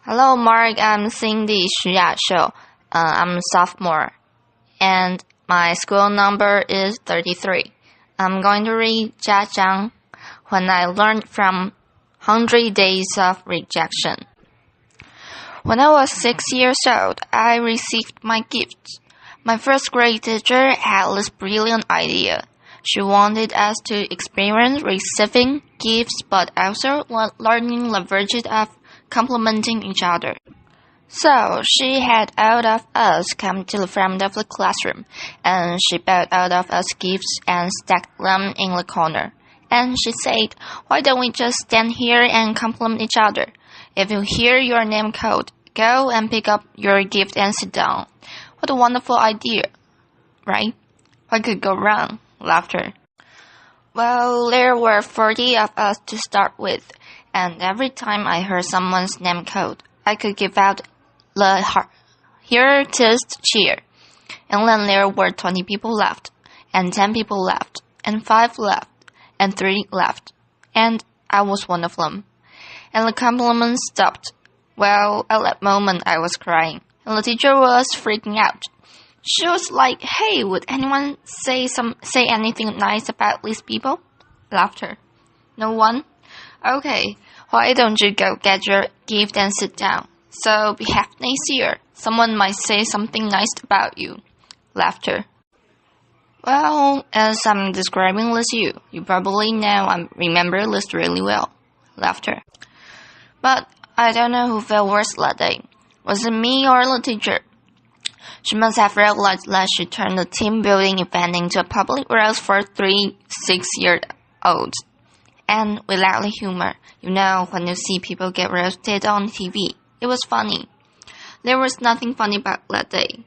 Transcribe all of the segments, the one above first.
Hello, Mark. I'm Cindy Xu. I'm a sophomore, and my school number is 33. I'm going to read Jiang when I learned from 100 Days of Rejection. When I was 6 years old, I received my gift. My first grade teacher had this brilliant idea. She wanted us to experience receiving gifts but also learning the virtue of complimenting each other. So she had all of us come to the front of the classroom, and she bought all of us gifts and stacked them in the corner. And she said, "Why don't we just stand here and compliment each other? If you hear your name called, go and pick up your gift and sit down." What a wonderful idea, right? What could go wrong? Laughter. Well, there were 40 of us to start with, and every time I heard someone's name called, I could give out the heartiest cheer. And then there were 20 people left, and 10 people left, and 5 left, and 3 left, and I was one of them. And the compliments stopped. Well, at that moment I was crying, and the teacher was freaking out. She was like, "Hey, would anyone say anything nice about these people?" Laughter. No one? Okay, why don't you go get your gift and sit down? So perhaps next year, someone might say something nice about you. Laughter. Well, as I'm describing this you probably know I remember this really well. Laughter. But I don't know who felt worse that day. Was it me or the teacher? She must have realized that she turned the team building event into a public roast for 3 6-year-olds. And without the humor, when you see people get roasted on TV, it was funny. There was nothing funny about that day.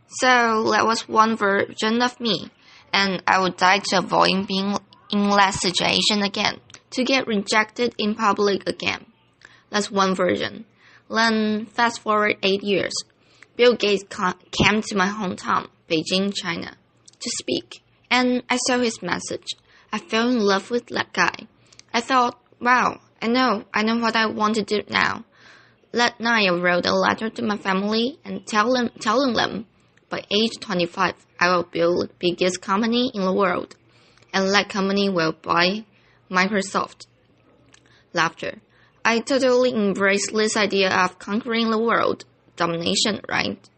So that was one version of me, and I would die to avoid being in that situation again, to get rejected in public again. That's one version. Then fast forward 8 years. Bill Gates came to my hometown, Beijing, China, to speak, and I saw his message. I fell in love with that guy. I thought, wow, I know what I want to do now. That night I wrote a letter to my family and telling them, by age 25, I will build the biggest company in the world, and that company will buy Microsoft. Laughter. I totally embraced this idea of conquering the world. Domination, right?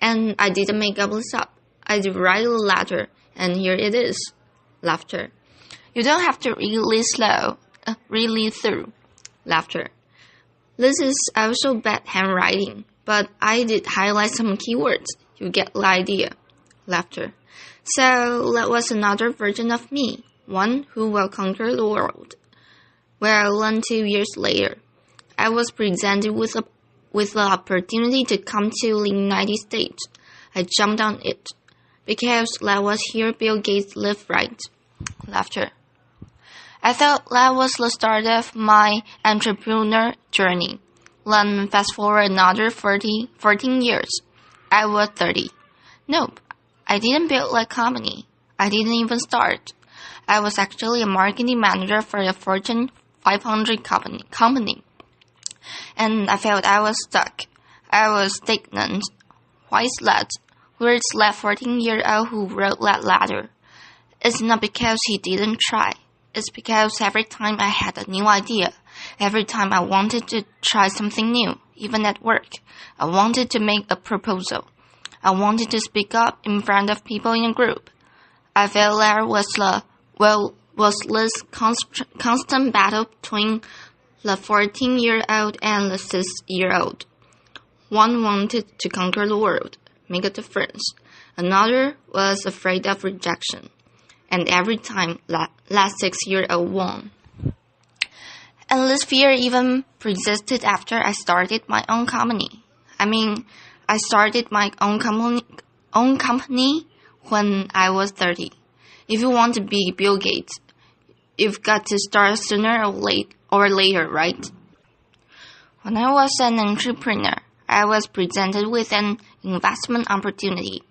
And I didn't make up this up. I did write a letter, and here it is. Laughter. You don't have to really through. Laughter. This is also bad handwriting, but I did highlight some keywords. You get the idea. Laughter. So that was another version of me, one who will conquer the world. Well, then 2 years later, I was presented with the opportunity to come to the United States. I jumped on it, because that was here Bill Gates lived, right? Laughter. I thought that was the start of my entrepreneur journey. Then fast forward another 14 years. I was 30. Nope, I didn't build that company. I didn't even start. I was actually a marketing manager for a Fortune 500 company. And I felt I was stuck. I was stagnant. Why is that? Where's that 14-year-old who wrote that letter? It's not because he didn't try. It's because every time I had a new idea, every time I wanted to try something new, even at work, I wanted to make a proposal. I wanted to speak up in front of people in a group. I felt there was this constant battle between the 14-year-old and the 6-year-old. One wanted to conquer the world, make a difference. Another was afraid of rejection. And every time, that 6-year-old won. And this fear even persisted after I started my own company. I started my own company when I was 30. If you want to be Bill Gates, you've got to start sooner or later, right? When I was an entrepreneur, I was presented with an investment opportunity,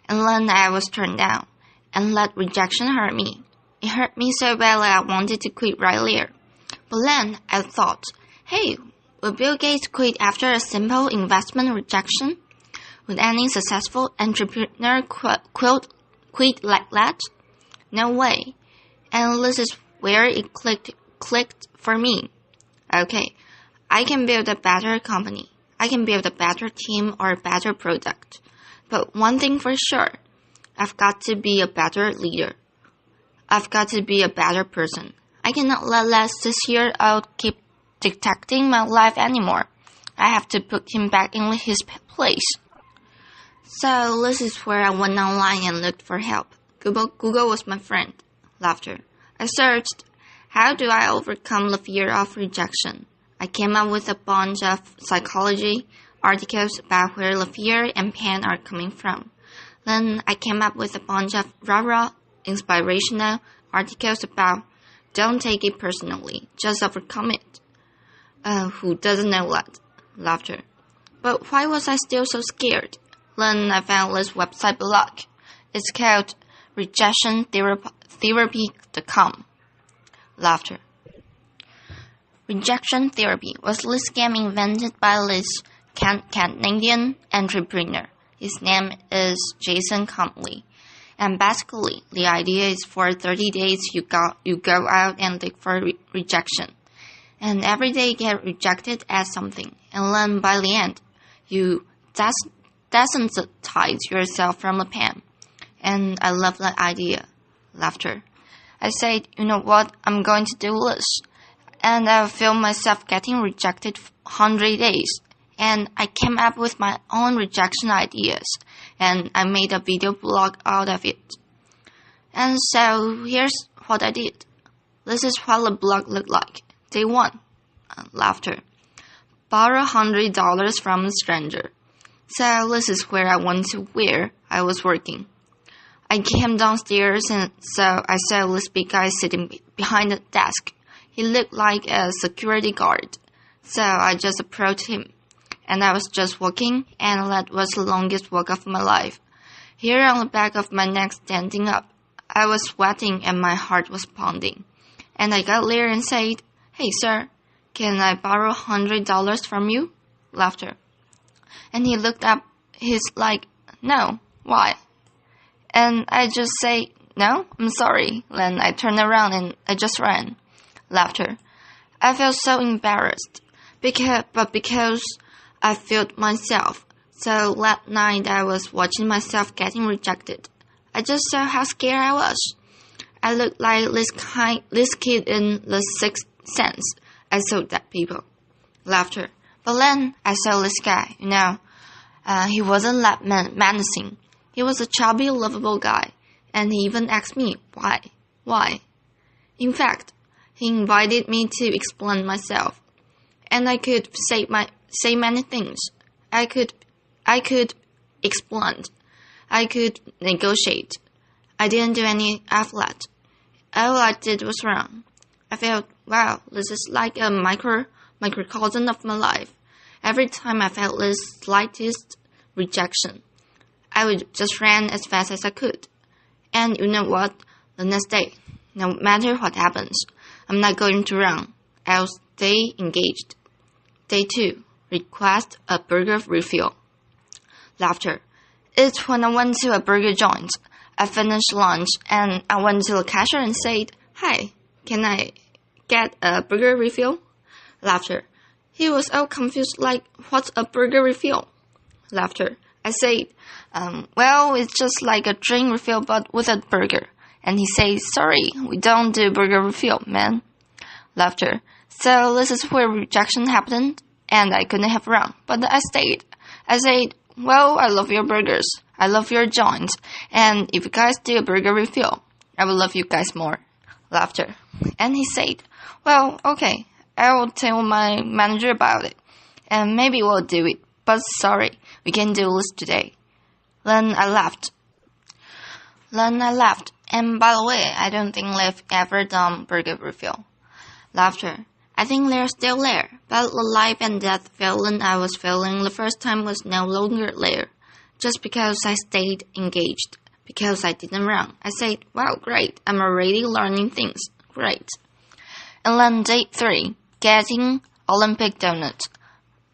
and then I was turned down, and that rejection hurt me. It hurt me so bad that I wanted to quit right there. But then I thought, hey, Would Bill Gates quit after a simple investment rejection? Would any successful entrepreneur quit like that? No way. And this is where it clicked for me. Okay, I can build a better company. I can build a better team or a better product. But one thing for sure, I've got to be a better leader. I've got to be a better person. I cannot let Les this year out keep dictating my life anymore. I have to put him back in his place. So this is where I went online and looked for help. Google was my friend. Laughter. I searched, how do I overcome the fear of rejection? I came up with a bunch of psychology articles about where the fear and pain are coming from. Then I came up with a bunch of rah-rah inspirational articles about don't take it personally, just overcome it. Who doesn't know that? Laughter. But why was I still so scared? Then I found this website blog. It's called rejectiontherapy.com. Laughter. Rejection therapy was this scam invented by this Canadian entrepreneur. His name is Jason Conley. And basically, the idea is for 30 days you go out and look for rejection. And every day you get rejected at something. And then by the end, you desensitize yourself from the pain. And I love that idea. Laughter. I said, you know what, I'm going to do this. And I feel myself getting rejected 100 days. And I came up with my own rejection ideas. And I made a video blog out of it. And so here's what I did. This is what the blog looked like. Day 1. Laughter. Borrow $100 from a stranger. So this is where I went to where I was working. I came downstairs and so I saw this big guy sitting behind the desk. He looked like a security guard. So I just approached him. And I was just walking, and that was the longest walk of my life. Here on the back of my neck standing up, I was sweating and my heart was pounding. And I got there and said, hey sir, can I borrow $100 from you? Laughter. And he looked up, he's like, no, why? And I just say, no, I'm sorry. Then I turned around and I just ran. Laughter. I felt so embarrassed, because I felt myself. So that night I was watching myself getting rejected. I just saw how scared I was. I looked like this kid in The Sixth Sense. I saw dead people. Laughter. But then I saw this guy, he wasn't that menacing. He was a chubby, lovable guy. And he even asked me, why? Why? In fact, he invited me to explain myself. And I could say many things. I could explain. I could negotiate. I didn't do any of that. All I did was wrong. I felt, wow, this is like a microcosm of my life. Every time I felt the slightest rejection, I would just run as fast as I could. And you know what? The next day, no matter what happens, I'm not going to run. I'll stay engaged. Day 2. Request a burger refill. Laughter. It's when I went to a burger joint. I finished lunch and I went to the cashier and said, hi, can I get a burger refill? Laughter. He was all confused like, what's a burger refill? Laughter. I said, well, it's just like a drink refill but with a burger. And he said, sorry, we don't do burger refill, man. Laughter. So this is where rejection happened, and I couldn't have run, but I stayed. I said, well, I love your burgers. I love your joints, and if you guys do a burger refill, I will love you guys more. Laughter. And he said, well, okay, I will tell my manager about it, and maybe we'll do it, but sorry, we can't do this today. Then I laughed. And by the way, I don't think they've ever done burger refill. Laughter. I think they're still there, but the life and death feeling I was feeling the first time was no longer there. Just because I stayed engaged, because I didn't run. I said, wow, great, I'm already learning things. Great. And then day 3, getting Olympic donut.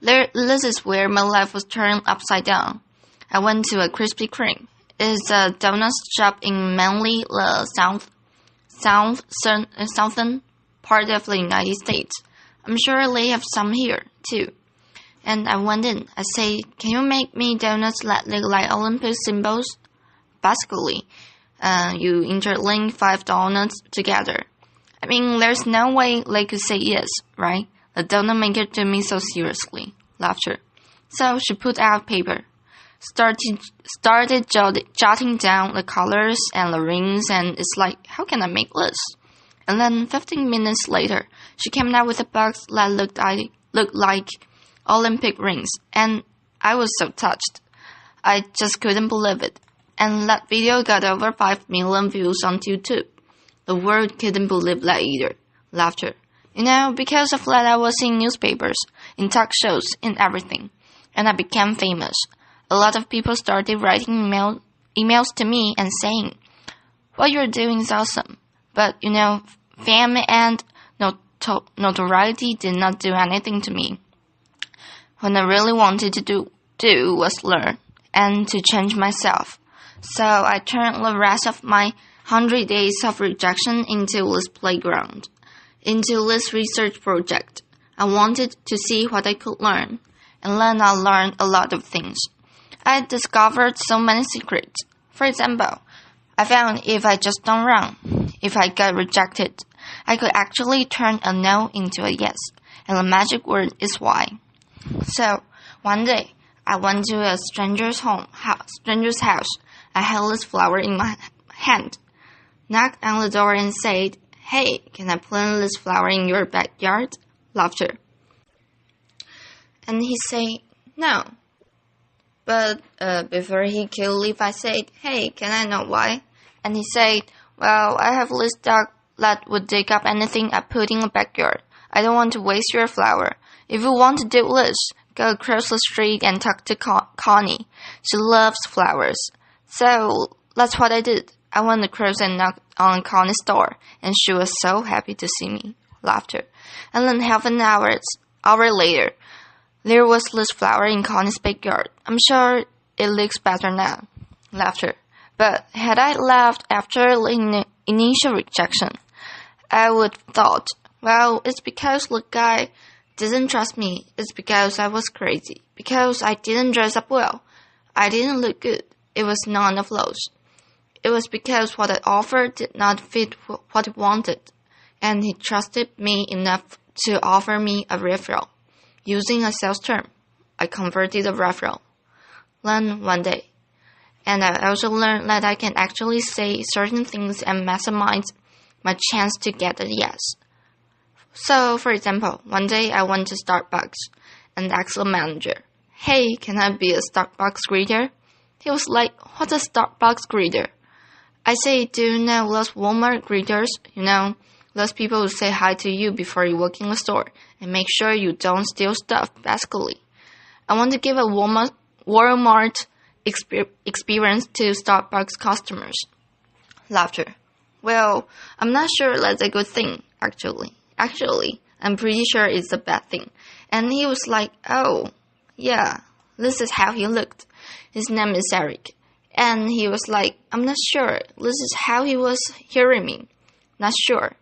This is where my life was turned upside down. I went to a Krispy Kreme. It's a donut shop in mainly the southern part of the United States. I'm sure they have some here, too. And I went in. I say, can you make me donuts that look like Olympic symbols? Basically, you interlink 5 donuts together. I mean, there's no way they could say yes, right? The donut maker took me so seriously. Laughter. So she put out paper. Started jotting down the colors and the rings, and it's like, how can I make this? And then 15 minutes later, she came out with a box that looked like Olympic rings, and I was so touched. I just couldn't believe it. And that video got over 5 million views on YouTube. The world couldn't believe that either. Laughter. You know, because of that I was in newspapers, in talk shows, in everything. And I became famous. A lot of people started writing emails to me and saying, what you're doing is awesome. But, you know, fame and notoriety did not do anything to me. What I really wanted to do was learn and to change myself. So I turned the rest of my 100 days of rejection into this playground, into this research project. I wanted to see what I could learn, and then I learned a lot of things. I discovered so many secrets. For example, I found if I just don't run, if I got rejected, I could actually turn a no into a yes, and the magic word is why. So, one day, I went to a stranger's house. I held this flower in my hand, knocked on the door and said, hey, can I plant this flower in your backyard? Laughter. And he said, no. But before he could leave, I said, hey, can I know why? And he said, well, I have this dog that would dig up anything I put in the backyard. I don't want to waste your flower. If you want to do this, go across the street and talk to Connie. She loves flowers. So that's what I did. I went across and knocked on Connie's door, and she was so happy to see me. Laughter. And then half an hour later, there was this flower in Connie's backyard. I'm sure it looks better now. Laughter. But had I left after the initial rejection, I would have thought, well, it's because the guy didn't trust me. It's because I was crazy. Because I didn't dress up well. I didn't look good. It was none of those. It was because what I offered did not fit what he wanted, and he trusted me enough to offer me a referral. Using a sales term, I converted a referral. Then one day, and I also learned that I can actually say certain things and maximize my chance to get a yes. So, for example, one day I went to Starbucks and asked the manager, hey, can I be a Starbucks greeter? He was like, what's a Starbucks greeter? I say, do you know those Walmart greeters? You know, those people who say hi to you before you walk in the store and make sure you don't steal stuff, basically. I want to give a Walmart experience to Starbucks customers. Laughter. Well, I'm not sure that's a good thing, actually. Actually, I'm pretty sure it's a bad thing. And he was like, oh, yeah, this is how he looked. His name is Eric. And he was like, I'm not sure. This is how he was hearing me. Not sure.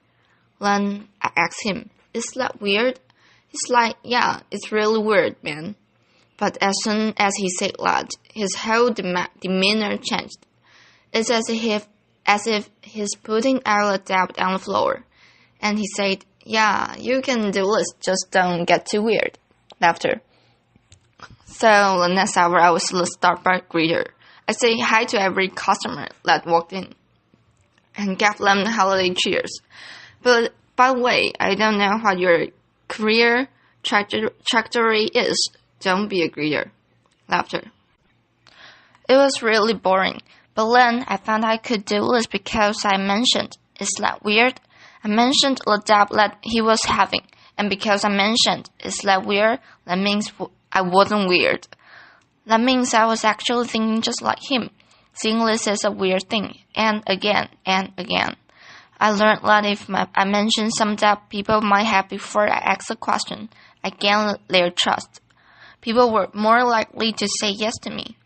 Then I asked him, is that weird? He's like, yeah, it's really weird, man. But as soon as he said that, his whole demeanor changed. It's as if he's putting out a dab on the floor. And he said, yeah, you can do this, just don't get too weird. Laughter. So the next hour I was the Starbucks greeter. I say hi to every customer that walked in and gave them holiday cheers. But by the way, I don't know what your career trajectory is. Don't be a greeter. Laughter. It was really boring. But then I found I could do this because I mentioned, is that weird? I mentioned the job that he was having. And because I mentioned, is that weird? That means I wasn't weird. That means I was actually thinking just like him, seeing this as a weird thing, and again. I learned that if I mention some doubt people might have before I ask a question, I gain their trust. people were more likely to say yes to me.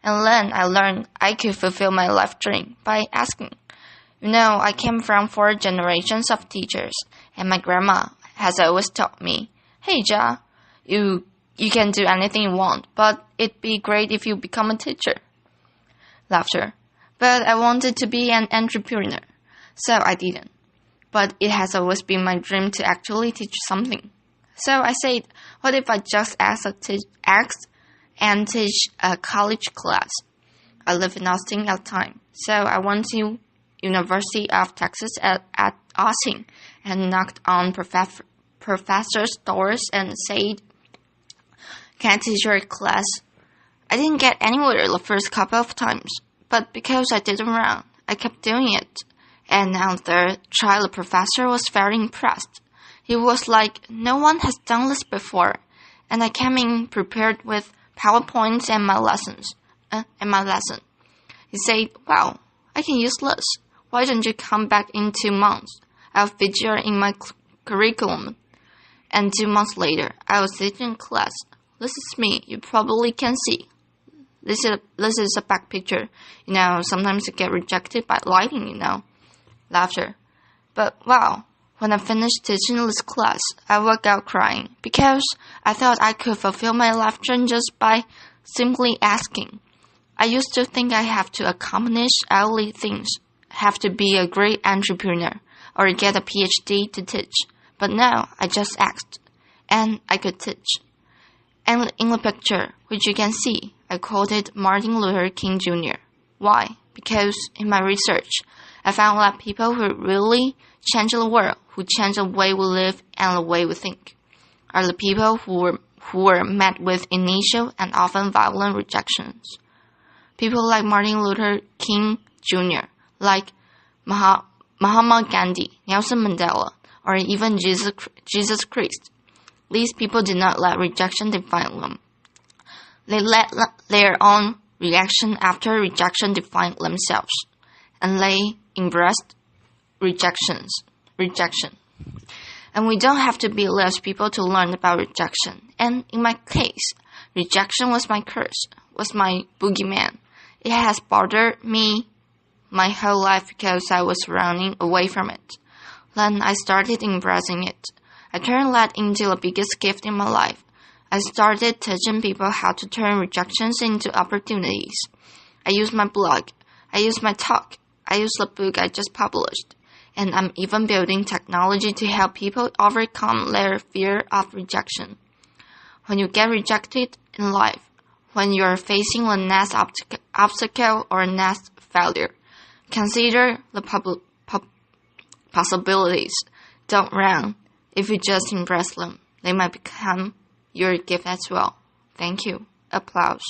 And then I learned I could fulfill my life dream by asking. I came from 4 generations of teachers, and my grandma has always taught me, "Hey, Jia, you can do anything you want, but it'd be great if you become a teacher." Laughter. But I wanted to be an entrepreneur, so I didn't. But it has always been my dream to actually teach something. So I said, what if I just ask and teach a college class? I live in Austin at the time, so I went to University of Texas at Austin and knocked on professors' doors and said, "Can I teach your class?" I didn't get anywhere the first couple of times, but because I didn't run, I kept doing it. And on the trial, the professor was very impressed. He was like, "No one has done this before." And I came in prepared with PowerPoints and my lesson. He said, "Wow, I can use this. Why don't you come back in 2 months? I'll feature in my curriculum." And 2 months later, I was teaching class. This is me. You probably can see. This is a back picture. Sometimes you get rejected by lighting, Laughter. But wow, when I finished teaching this class, I walked out crying because I thought I could fulfill my life dream just by simply asking. I used to think I have to accomplish early things, have to be a great entrepreneur, or get a PhD to teach. But now I just asked, and I could teach. And in the picture, which you can see, I quoted Martin Luther King Jr. Why? Because in my research, I found that people who really change the world, who change the way we live and the way we think, are the people who were met with initial and often violent rejections. People like Martin Luther King Jr., like Mahatma Gandhi, Nelson Mandela, or even Jesus Christ. These people did not let rejection define them. They let their own reaction after rejection define themselves, and they embraced rejection. And we don't have to be less people to learn about rejection. And in my case, rejection was my curse, was my boogeyman. It has bothered me my whole life because I was running away from it. Then I started embracing it. I turned that into the biggest gift in my life. I started teaching people how to turn rejections into opportunities. I use my blog. I use my talk. I use the book I just published. And I'm even building technology to help people overcome their fear of rejection. When you get rejected in life, when you're facing the next obstacle or next failure, consider the possibilities. Don't run. If you just embrace them, they might become your gift as well. Thank you. Applause.